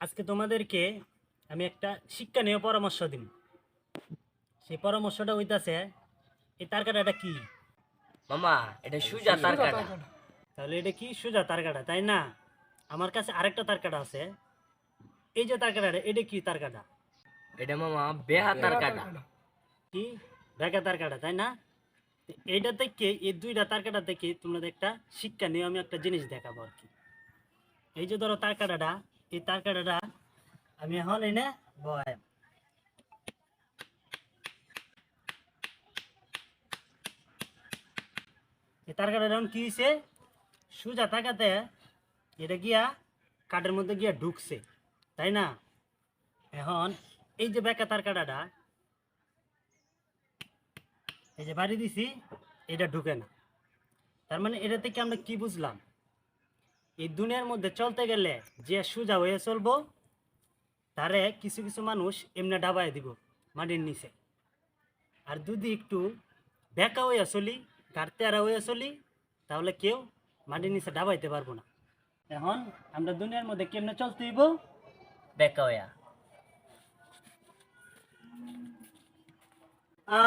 আজকে তোমাদেরকে আমি একটা শিক্ষণীয় পরামর্শ দিব। সেই পরামর্শটা হইতাছে, এই তার কাটাটা কি? মামা এটা সুজা তার কাটা। তাহলে এটা কি? সোজা তার কাটা, তাই না? আমার কাছে আরেকটা তার কাটা আছে। এই যে তার কাটাটা, এটা কি তার কাটা? এটা মামা বেহা তার কাটা। কি? বেকা তার কাটা, তাই না? তো এইটা থেকে, এই দুইটা তার কাটা থেকে তোমাদের একটা শিক্ষা নিয়ে আমি একটা জিনিস দেখাবো আর কি। এই যে ধরো তার কাটাটা, এই তার কাটাটা আমি এখন এনে বয়, এই তার কাটাটা এখন কি হয়েছে? সোজা তাকাতে এটা গিয়া কাঠের মধ্যে গিয়া ঢুকছে, তাই না? এখন এই যে বেকা তার কাটাটা, এই যে বাড়ি দিছি, এটা ঢুকে না। তার মানে এটা থেকে আমরা কি বুঝলাম? এই দুনিয়ার মধ্যে চলতে গেলে যে সোজা হয়ে চলবো, তারে কিছু কিছু মানুষ এমনি ডাবায় দিব মাটির নিচে। আর যদি একটু বেকা হইয়া চলি, গাড়তেরা হইয়া চলি, তাহলে কেউ মাটির নিচে ডাবাইতে পারবো না। এখন আমরা দুনিয়ার মধ্যে কেমনে চলতে হইব? বেকা হইয়া। আ